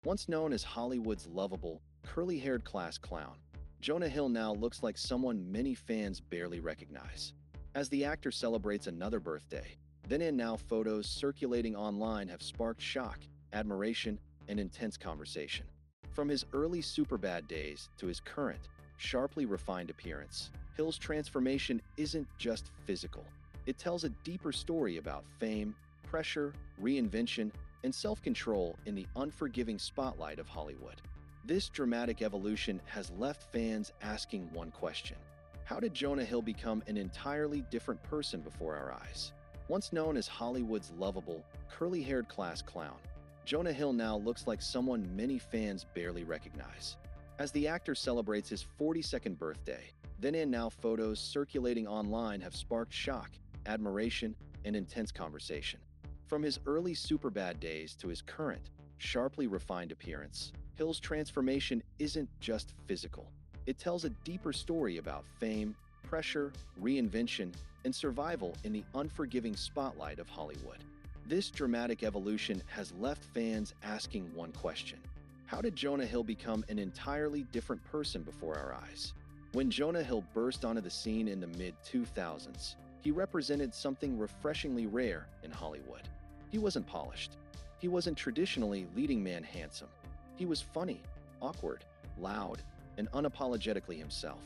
Once known as Hollywood's lovable, curly-haired class clown, Jonah Hill now looks like someone many fans barely recognize. As the actor celebrates another birthday, then and now photos circulating online have sparked shock, admiration, and intense conversation. From his early Superbad days to his current, sharply refined appearance, Hill's transformation isn't just physical. It tells a deeper story about fame, pressure, reinvention, and self-control in the unforgiving spotlight of Hollywood. This dramatic evolution has left fans asking one question: how did Jonah Hill become an entirely different person before our eyes? Once known as Hollywood's lovable, curly-haired class clown, Jonah Hill now looks like someone many fans barely recognize. As the actor celebrates his 42nd birthday, then and now photos circulating online have sparked shock, admiration, and intense conversation. From his early Superbad days to his current, sharply refined appearance, Hill's transformation isn't just physical. It tells a deeper story about fame, pressure, reinvention, and survival in the unforgiving spotlight of Hollywood. This dramatic evolution has left fans asking one question: how did Jonah Hill become an entirely different person before our eyes? When Jonah Hill burst onto the scene in the mid-2000s, he represented something refreshingly rare in Hollywood. He wasn't polished. He wasn't traditionally leading man handsome. He was funny, awkward, loud, and unapologetically himself.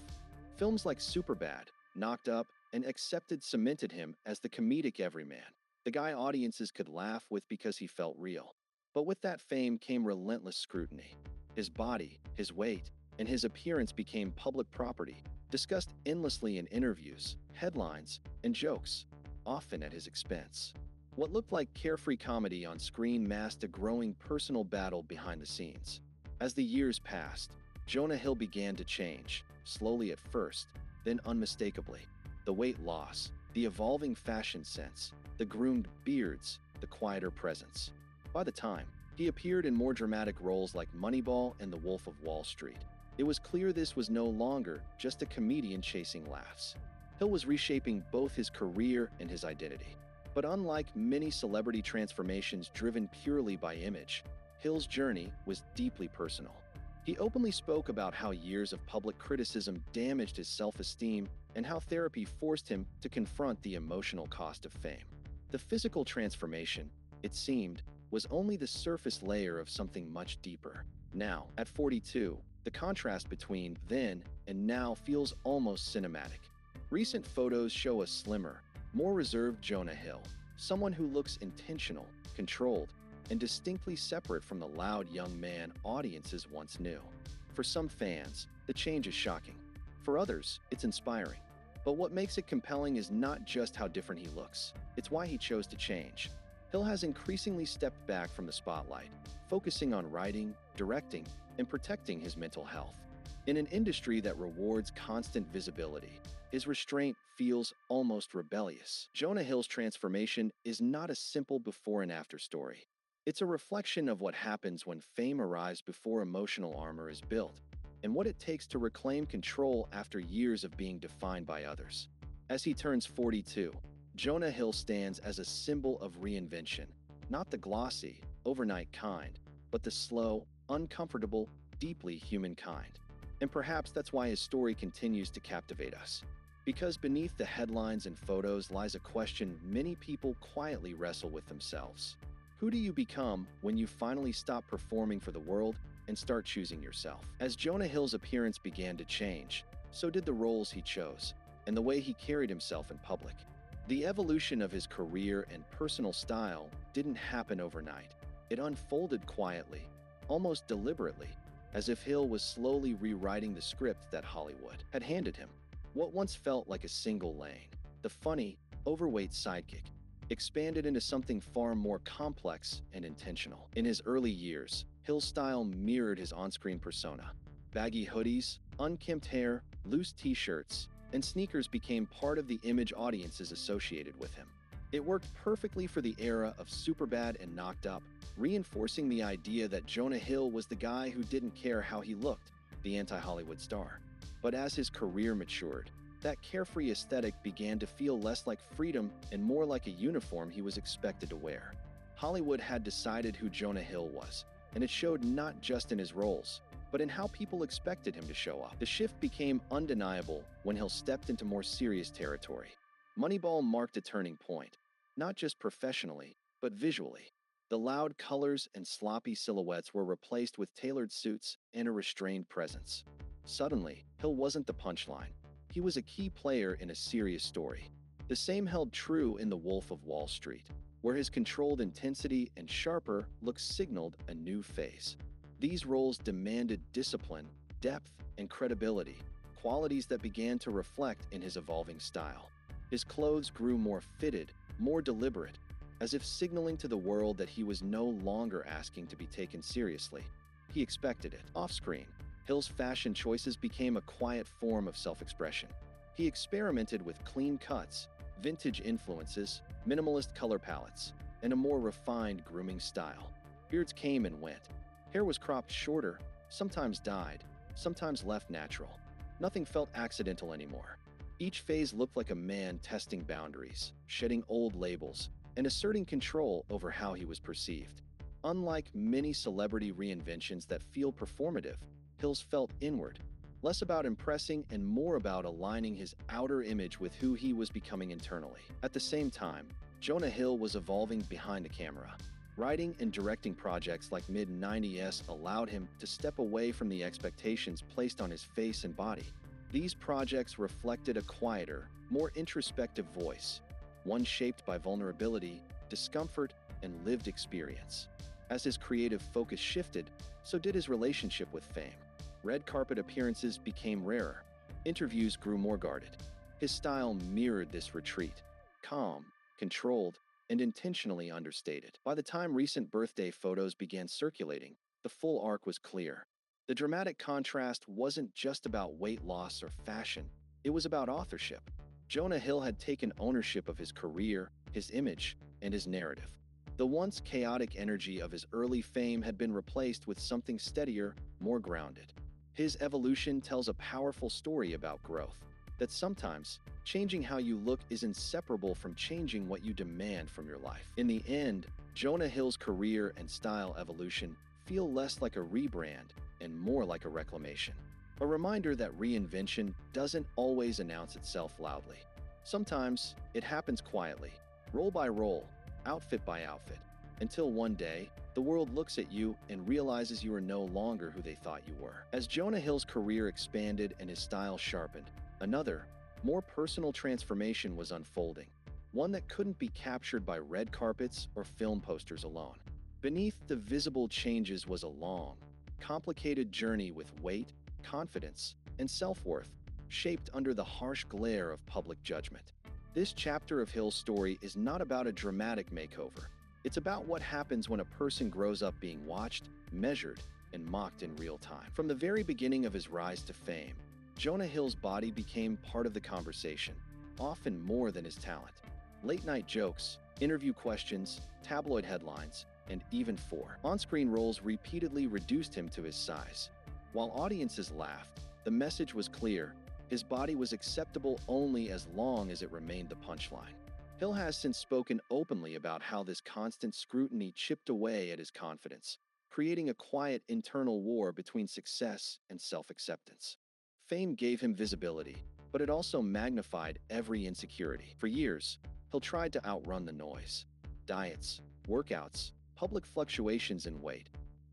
Films like Superbad, Knocked Up, and Accepted cemented him as the comedic everyman, the guy audiences could laugh with because he felt real. But with that fame came relentless scrutiny. His body, his weight, and his appearance became public property, discussed endlessly in interviews, headlines, and jokes, often at his expense. What looked like carefree comedy on screen masked a growing personal battle behind the scenes. As the years passed, Jonah Hill began to change, slowly at first, then unmistakably. The weight loss, the evolving fashion sense, the groomed beards, the quieter presence. By the time he appeared in more dramatic roles like Moneyball and The Wolf of Wall Street, it was clear this was no longer just a comedian chasing laughs. Hill was reshaping both his career and his identity. But unlike many celebrity transformations driven purely by image, Hill's journey was deeply personal. He openly spoke about how years of public criticism damaged his self-esteem and how therapy forced him to confront the emotional cost of fame. The physical transformation, it seemed, was only the surface layer of something much deeper. Now, at 42, the contrast between then and now feels almost cinematic. Recent photos show a slimmer, more reserved Jonah Hill, someone who looks intentional, controlled, and distinctly separate from the loud young man audiences once knew. For some fans, the change is shocking. For others, it's inspiring. But what makes it compelling is not just how different he looks, it's why he chose to change. Hill has increasingly stepped back from the spotlight, focusing on writing, directing, and protecting his mental health. In an industry that rewards constant visibility, his restraint feels almost rebellious. Jonah Hill's transformation is not a simple before and after story. It's a reflection of what happens when fame arrives before emotional armor is built, and what it takes to reclaim control after years of being defined by others. As he turns 42, Jonah Hill stands as a symbol of reinvention, not the glossy, overnight kind, but the slow, uncomfortable, deeply human kind. And perhaps that's why his story continues to captivate us. Because beneath the headlines and photos lies a question many people quietly wrestle with themselves. Who do you become when you finally stop performing for the world and start choosing yourself? As Jonah Hill's appearance began to change, so did the roles he chose, and the way he carried himself in public. The evolution of his career and personal style didn't happen overnight. It unfolded quietly, almost deliberately, as if Hill was slowly rewriting the script that Hollywood had handed him. What once felt like a single lane, the funny, overweight sidekick, expanded into something far more complex and intentional. In his early years, Hill's style mirrored his on-screen persona. Baggy hoodies, unkempt hair, loose t-shirts, and sneakers became part of the image audiences associated with him. It worked perfectly for the era of Superbad and Knocked Up, reinforcing the idea that Jonah Hill was the guy who didn't care how he looked, the anti-Hollywood star. But as his career matured, that carefree aesthetic began to feel less like freedom and more like a uniform he was expected to wear. Hollywood had decided who Jonah Hill was, and it showed not just in his roles, but in how people expected him to show up. The shift became undeniable when Hill stepped into more serious territory. Moneyball marked a turning point, not just professionally, but visually. The loud colors and sloppy silhouettes were replaced with tailored suits and a restrained presence. Suddenly, Hill wasn't the punchline. He was a key player in a serious story. The same held true in The Wolf of Wall Street, where his controlled intensity and sharper looks signaled a new phase. These roles demanded discipline, depth, and credibility, qualities that began to reflect in his evolving style. His clothes grew more fitted, more deliberate, as if signaling to the world that he was no longer asking to be taken seriously. He expected it. Off-screen, Hill's fashion choices became a quiet form of self-expression. He experimented with clean cuts, vintage influences, minimalist color palettes, and a more refined grooming style. Beards came and went. Hair was cropped shorter, sometimes dyed, sometimes left natural. Nothing felt accidental anymore. Each phase looked like a man testing boundaries, shedding old labels, and asserting control over how he was perceived. Unlike many celebrity reinventions that feel performative, Hill's felt inward, less about impressing and more about aligning his outer image with who he was becoming internally. At the same time, Jonah Hill was evolving behind the camera. Writing and directing projects like mid-90s allowed him to step away from the expectations placed on his face and body. These projects reflected a quieter, more introspective voice, one shaped by vulnerability, discomfort, and lived experience. As his creative focus shifted, so did his relationship with fame. Red carpet appearances became rarer. Interviews grew more guarded. His style mirrored this retreat, calm, controlled, and intentionally understated. By the time recent birthday photos began circulating, the full arc was clear. The dramatic contrast wasn't just about weight loss or fashion, it was about authorship. Jonah Hill had taken ownership of his career, his image, and his narrative. The once chaotic energy of his early fame had been replaced with something steadier, more grounded. His evolution tells a powerful story about growth, that sometimes changing how you look is inseparable from changing what you demand from your life. In the end, Jonah Hill's career and style evolution feel less like a rebrand and more like a reclamation. A reminder that reinvention doesn't always announce itself loudly. Sometimes it happens quietly, role by role, outfit by outfit, until one day, the world looks at you and realizes you are no longer who they thought you were. As Jonah Hill's career expanded and his style sharpened, another, more personal transformation was unfolding, one that couldn't be captured by red carpets or film posters alone. Beneath the visible changes was a long, complicated journey with weight, confidence, and self-worth, shaped under the harsh glare of public judgment. This chapter of Hill's story is not about a dramatic makeover. It's about what happens when a person grows up being watched, measured, and mocked in real time. From the very beginning of his rise to fame, Jonah Hill's body became part of the conversation, often more than his talent. Late-night jokes, interview questions, tabloid headlines, and even on-screen roles repeatedly reduced him to his size. While audiences laughed, the message was clear: his body was acceptable only as long as it remained the punchline. Hill has since spoken openly about how this constant scrutiny chipped away at his confidence, creating a quiet internal war between success and self-acceptance. Fame gave him visibility, but it also magnified every insecurity. For years, Hill tried to outrun the noise. Diets, workouts, public fluctuations in weight.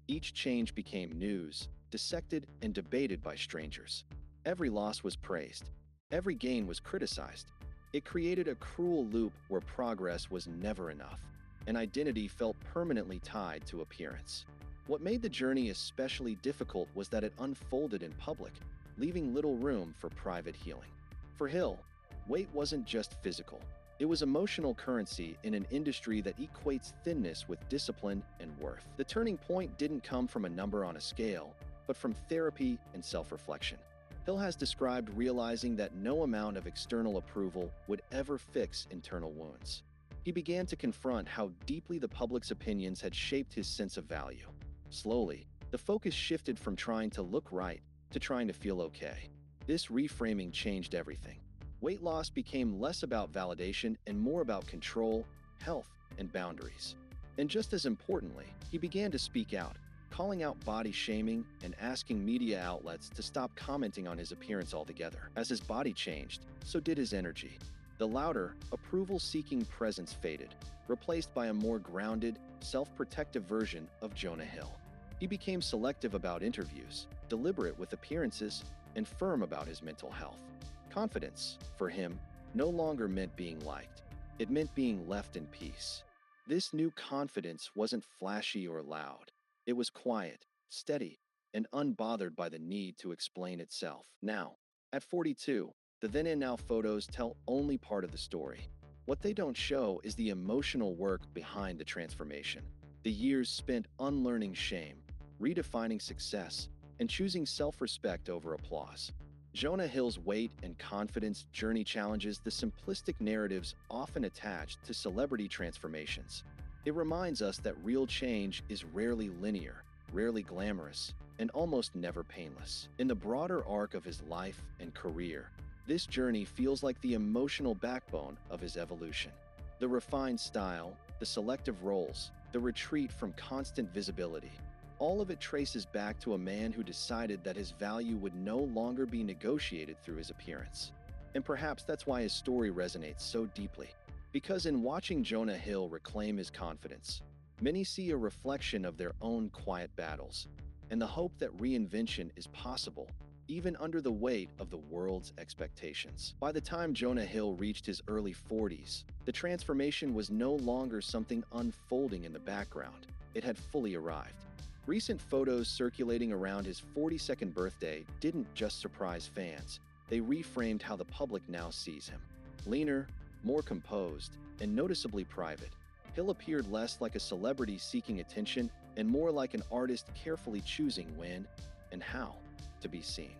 Each change became news, dissected and debated by strangers. Every loss was praised. Every gain was criticized. It created a cruel loop where progress was never enough, and identity felt permanently tied to appearance. What made the journey especially difficult was that it unfolded in public, leaving little room for private healing. For Hill, weight wasn't just physical. It was emotional currency in an industry that equates thinness with discipline and worth. The turning point didn't come from a number on a scale, but from therapy and self-reflection. Hill has described realizing that no amount of external approval would ever fix internal wounds. He began to confront how deeply the public's opinions had shaped his sense of value. Slowly, the focus shifted from trying to look right to trying to feel okay. This reframing changed everything. Weight loss became less about validation and more about control, health, and boundaries. And just as importantly, he began to speak out, calling out body shaming and asking media outlets to stop commenting on his appearance altogether. As his body changed, so did his energy. The louder, approval-seeking presence faded, replaced by a more grounded, self-protective version of Jonah Hill. He became selective about interviews, deliberate with appearances, and firm about his mental health. Confidence, for him, no longer meant being liked. It meant being left in peace. This new confidence wasn't flashy or loud. It was quiet, steady, and unbothered by the need to explain itself. Now, at 42, the then and now photos tell only part of the story. What they don't show is the emotional work behind the transformation. The years spent unlearning shame, redefining success, and choosing self-respect over applause. Jonah Hill's weight and confidence journey challenges the simplistic narratives often attached to celebrity transformations. It reminds us that real change is rarely linear, rarely glamorous, and almost never painless. In the broader arc of his life and career, this journey feels like the emotional backbone of his evolution. The refined style, the selective roles, the retreat from constant visibility, all of it traces back to a man who decided that his value would no longer be negotiated through his appearance. And perhaps that's why his story resonates so deeply. Because in watching Jonah Hill reclaim his confidence, many see a reflection of their own quiet battles, and the hope that reinvention is possible, even under the weight of the world's expectations. By the time Jonah Hill reached his early 40s, the transformation was no longer something unfolding in the background. It had fully arrived. Recent photos circulating around his 42nd birthday didn't just surprise fans, they reframed how the public now sees him. Leaner, more composed, and noticeably private, Hill appeared less like a celebrity seeking attention and more like an artist carefully choosing when and how to be seen.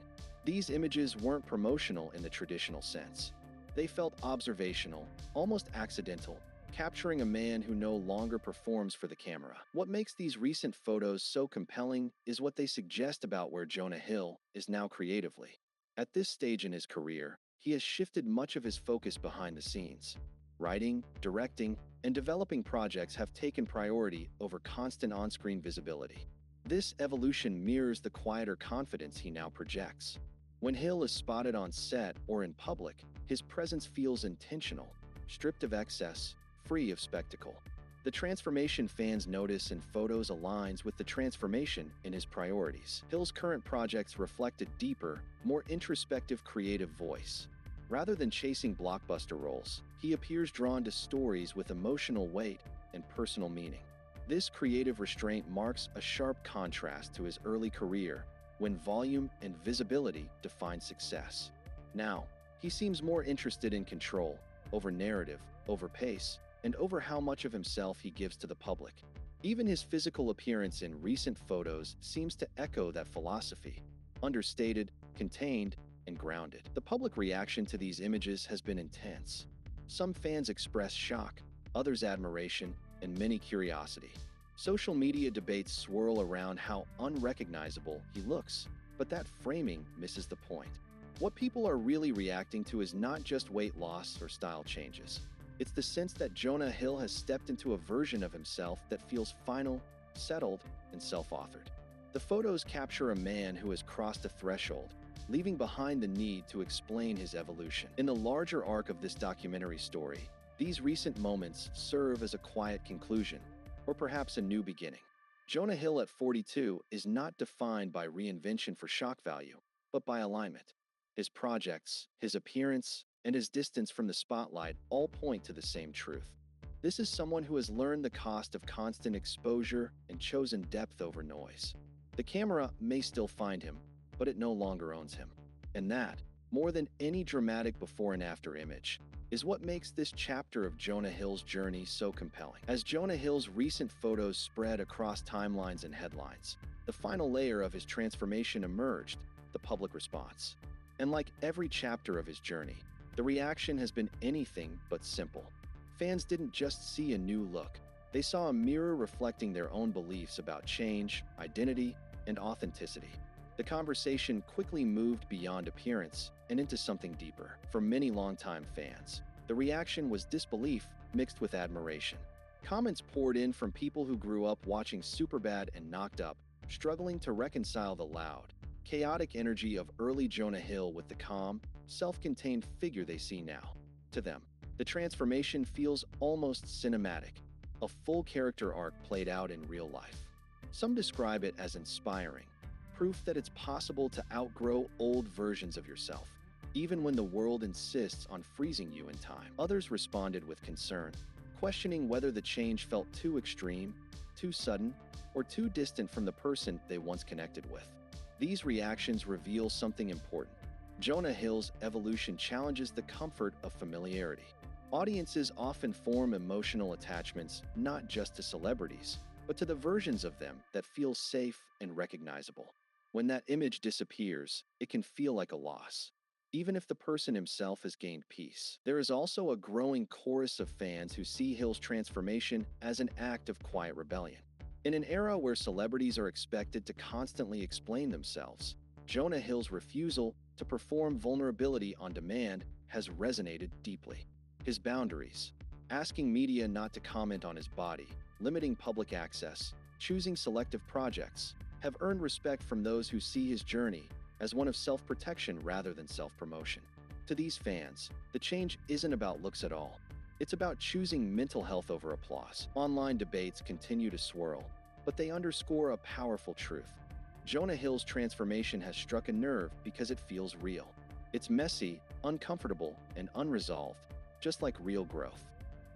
These images weren't promotional in the traditional sense. They felt observational, almost accidental, capturing a man who no longer performs for the camera. What makes these recent photos so compelling is what they suggest about where Jonah Hill is now creatively. At this stage in his career, he has shifted much of his focus behind the scenes. Writing, directing, and developing projects have taken priority over constant on-screen visibility. This evolution mirrors the quieter confidence he now projects. When Hill is spotted on set or in public, his presence feels intentional, stripped of excess, free of spectacle. The transformation fans notice in photos aligns with the transformation in his priorities. Hill's current projects reflect a deeper, more introspective creative voice. Rather than chasing blockbuster roles, he appears drawn to stories with emotional weight and personal meaning. This creative restraint marks a sharp contrast to his early career, when volume and visibility defined success. Now, he seems more interested in control, over narrative, over pace, and over how much of himself he gives to the public. Even his physical appearance in recent photos seems to echo that philosophy, understated, contained, and grounded. The public reaction to these images has been intense. Some fans express shock, others admiration, and many curiosity. Social media debates swirl around how unrecognizable he looks, but that framing misses the point. What people are really reacting to is not just weight loss or style changes. It's the sense that Jonah Hill has stepped into a version of himself that feels final, settled, and self-authored. The photos capture a man who has crossed a threshold, leaving behind the need to explain his evolution. In the larger arc of this documentary story, these recent moments serve as a quiet conclusion, or perhaps a new beginning. Jonah Hill at 42 is not defined by reinvention for shock value, but by alignment. His projects, his appearance, and his distance from the spotlight all point to the same truth. This is someone who has learned the cost of constant exposure and chosen depth over noise. The camera may still find him, but it no longer owns him. And that, more than any dramatic before and after image, is what makes this chapter of Jonah Hill's journey so compelling. As Jonah Hill's recent photos spread across timelines and headlines, the final layer of his transformation emerged, the public response. And like every chapter of his journey, the reaction has been anything but simple. Fans didn't just see a new look. They saw a mirror reflecting their own beliefs about change, identity, and authenticity. The conversation quickly moved beyond appearance and into something deeper. For many longtime fans, the reaction was disbelief mixed with admiration. Comments poured in from people who grew up watching Superbad and Knocked Up, struggling to reconcile the loud, chaotic energy of early Jonah Hill with the calm, self-contained figure they see now. To them, the transformation feels almost cinematic, a full character arc played out in real life. Some describe it as inspiring, proof that it's possible to outgrow old versions of yourself, even when the world insists on freezing you in time. Others responded with concern, questioning whether the change felt too extreme, too sudden, or too distant from the person they once connected with. These reactions reveal something important. Jonah Hill's evolution challenges the comfort of familiarity. Audiences often form emotional attachments not just to celebrities, but to the versions of them that feel safe and recognizable. When that image disappears, it can feel like a loss, even if the person himself has gained peace. There is also a growing chorus of fans who see Hill's transformation as an act of quiet rebellion. In an era where celebrities are expected to constantly explain themselves, Jonah Hill's refusal to perform vulnerability on demand has resonated deeply. His boundaries, asking media not to comment on his body, limiting public access, choosing selective projects, have earned respect from those who see his journey as one of self-protection rather than self-promotion. To these fans, the change isn't about looks at all. It's about choosing mental health over applause. Online debates continue to swirl, but they underscore a powerful truth. Jonah Hill's transformation has struck a nerve because it feels real. It's messy, uncomfortable, and unresolved, just like real growth.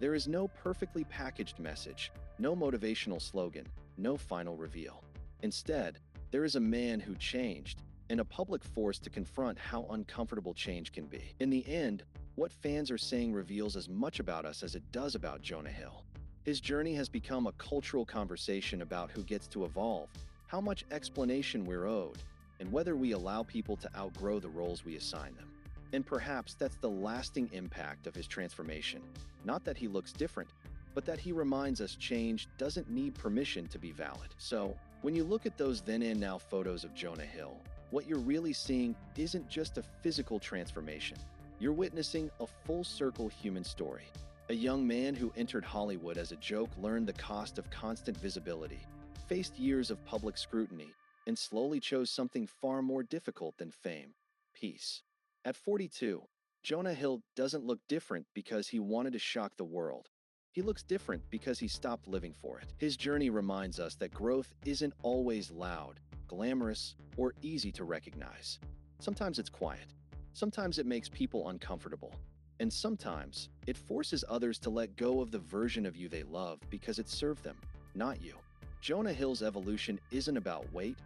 There is no perfectly packaged message, no motivational slogan, no final reveal. Instead, there is a man who changed, and a public force to confront how uncomfortable change can be. In the end, what fans are saying reveals as much about us as it does about Jonah Hill. His journey has become a cultural conversation about who gets to evolve, how much explanation we're owed, and whether we allow people to outgrow the roles we assign them. And perhaps that's the lasting impact of his transformation. Not that he looks different, but that he reminds us change doesn't need permission to be valid. So, when you look at those then and now photos of Jonah Hill, what you're really seeing isn't just a physical transformation. You're witnessing a full-circle human story. A young man who entered Hollywood as a joke learned the cost of constant visibility, faced years of public scrutiny, and slowly chose something far more difficult than fame: peace. At 42, Jonah Hill doesn't look different because he wanted to shock the world. He looks different because he stopped living for it. His journey reminds us that growth isn't always loud, glamorous, or easy to recognize. Sometimes it's quiet. Sometimes it makes people uncomfortable. And sometimes it forces others to let go of the version of you they love because it served them, not you. Jonah Hill's evolution isn't about weight,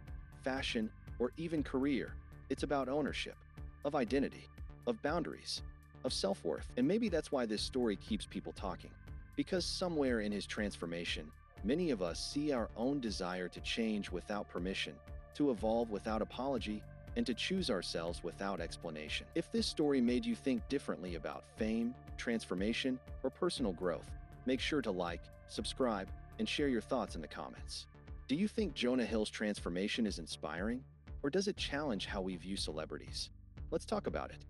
fashion, or even career. It's about ownership, of identity, of boundaries, of self-worth. And maybe that's why this story keeps people talking. Because somewhere in his transformation, many of us see our own desire to change without permission, to evolve without apology, and to choose ourselves without explanation. If this story made you think differently about fame, transformation, or personal growth, make sure to like, subscribe, and share your thoughts in the comments. Do you think Jonah Hill's transformation is inspiring, or does it challenge how we view celebrities? Let's talk about it.